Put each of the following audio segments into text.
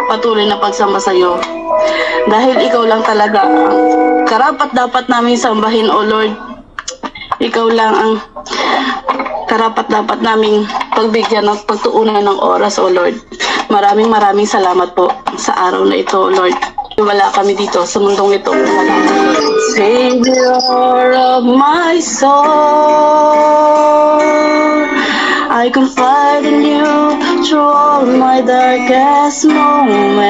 patuloy na pagsamba sa iyo. Dahil ikaw lang talaga ang karapat-dapat namin sambahin, O Lord. Ikaw lang ang karapat-dapat naming pagbigyan ng pagtuunan ng oras, O Lord. Maraming salamat po sa araw na ito, O Lord. Wala kami dito sa mundong ito. Savior of my soul, I confide in you through all my darkest moments.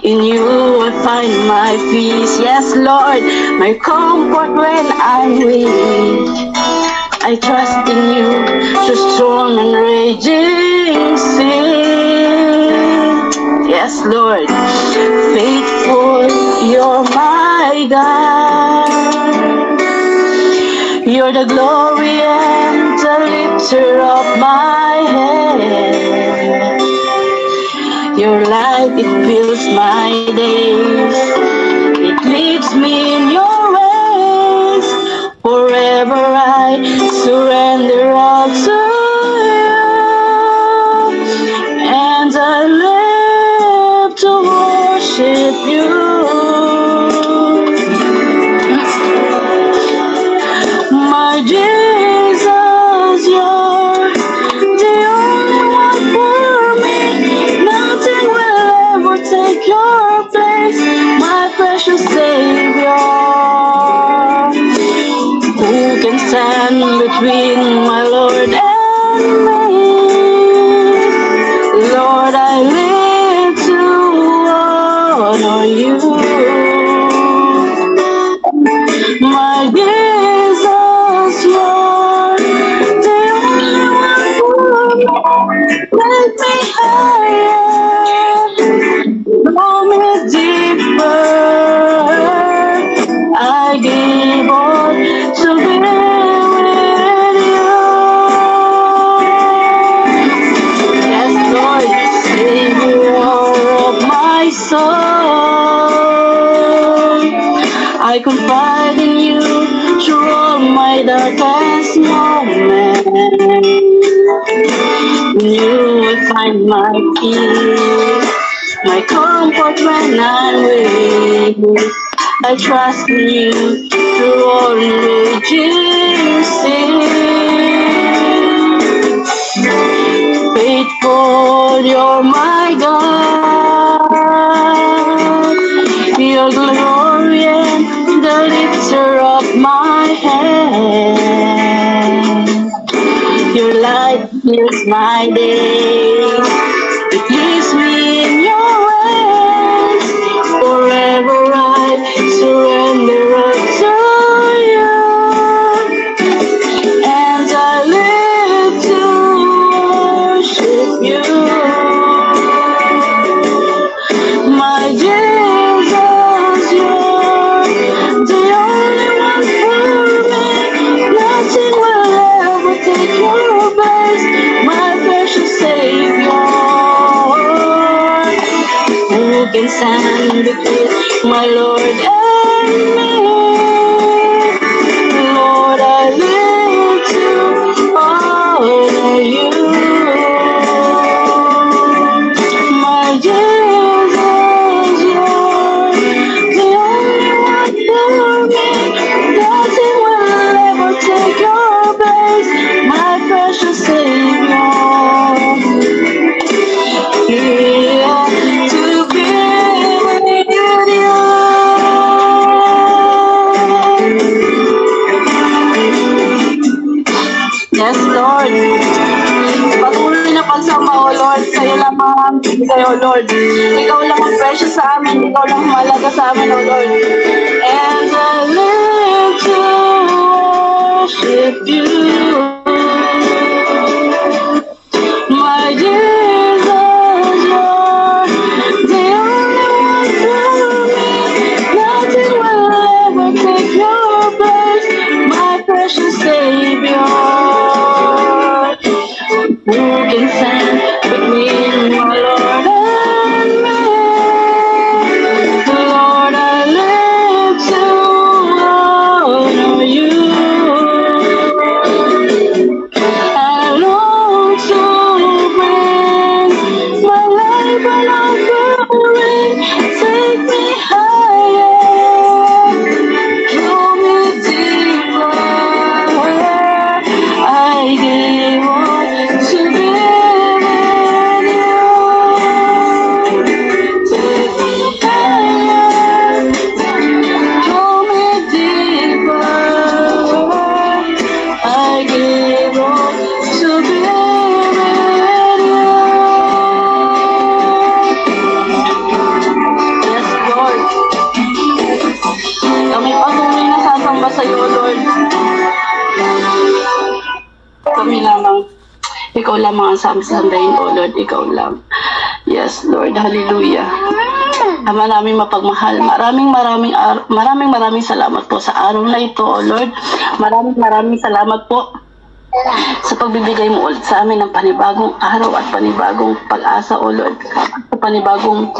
In you I find my peace, yes Lord, my comfort when I'm weak. I trust in you through storm and raging sea. Yes Lord, faithful, you're my God. You're the glory and the lifter of my head. Your light, it fills my days. It leads me in your ways. Forever I surrender all to you. And I live to worship you. My Jesus, you're the only one for me. Nothing will ever take your place, my precious Savior. Who can stand between my Lord and me? Lord, I live to honor you. My Jesus, you're the only one for me. Let me higher, draw me deeper. I give all to be with you. Yes, Lord, Savior of my soul, I confide in you through all my darkest moments. In you I find my peace, my comfort when I'm weak. I trust in you through all raging sea. Faithful, you're my God. Your glory and the lifter of my head. Your light fills my days. It leads me in your ways. Forever I surrender all to you. And I live to worship you. My Jesus, you're the only one for me. Nothing will ever take your place, my precious Savior. Who can stand between my Lord and me? Lord, I live to honor you. My Jesus, you're the only one for me. Nothing will ever take your place, my precious Savior. Yeah, to be with you. Yes, Lord. Patuloy na pagsama, O Lord. Sa'yo lang ang bigay, O Lord. Ikaw lang ang precious sa amin. Ikaw lang ang mahalaga sa amin, O Lord. And I live to worship you. My Jesus, you're the only one for me. Nothing will ever take your place, my precious Savior. Who can stand between my Lord and me? Lord, I live to honor you. ikaw lamang ang sa aming sandayin, O Lord, ikaw lang. Yes, Lord, hallelujah. Ama namin mapagmahal, maraming salamat po sa araw na ito, O Lord. Maraming salamat po sa pagbibigay mo ulit sa amin ng panibagong araw at panibagong pag-asa, O Lord. Sa panibagong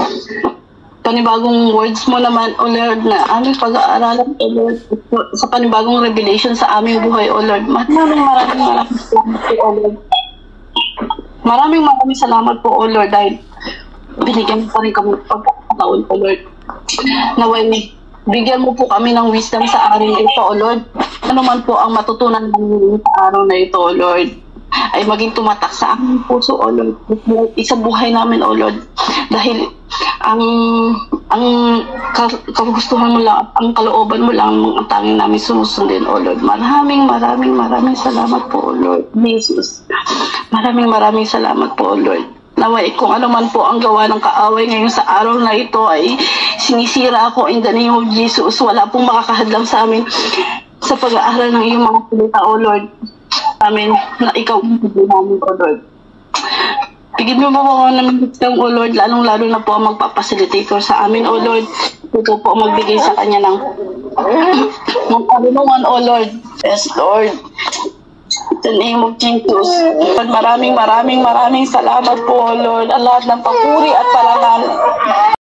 words mo naman, O Lord, na aming pag-aaralan, O Lord, sa panibagong revelation sa aming buhay, O Lord. Maraming salamat po, O Lord. Maraming salamat po, O Lord, dahil binigyan mo pa rin kami ng pagkakataon, O Lord. Naway, bigyan mo po kami ng wisdom sa araw na ito, O Lord. Ano man po ang matutunan namin sa araw na ito, O Lord, ay maging tumatak sa aming puso, O Lord. Isang buhay namin, O Lord. Dahil ang kagustuhan mo lang, ang kalooban mo lang ang tanging namin sumusundin, O Lord. Maraming salamat po, O Lord. Jesus. Maraming salamat po, O Lord. Naway, kung ano man po ang gawa ng kaaway ngayon sa araw na ito ay sinisira ako in the name of Jesus. Wala pong makakahadlang sa amin sa pag-aaral ng iyong mga salita, O Lord. Amen. Na ikaw ang namin, O Lord. Bigyan mo po ng wisdom, O Lord, lalong-lalo na po ang magpapacilitator sa amin, O Lord. Ito po magbigay sa kanya ng karunungan, O Lord. Yes, Lord. In the name of Jesus. Lord, maraming salamat po, Lord. Ang lahat ng papuri at parangal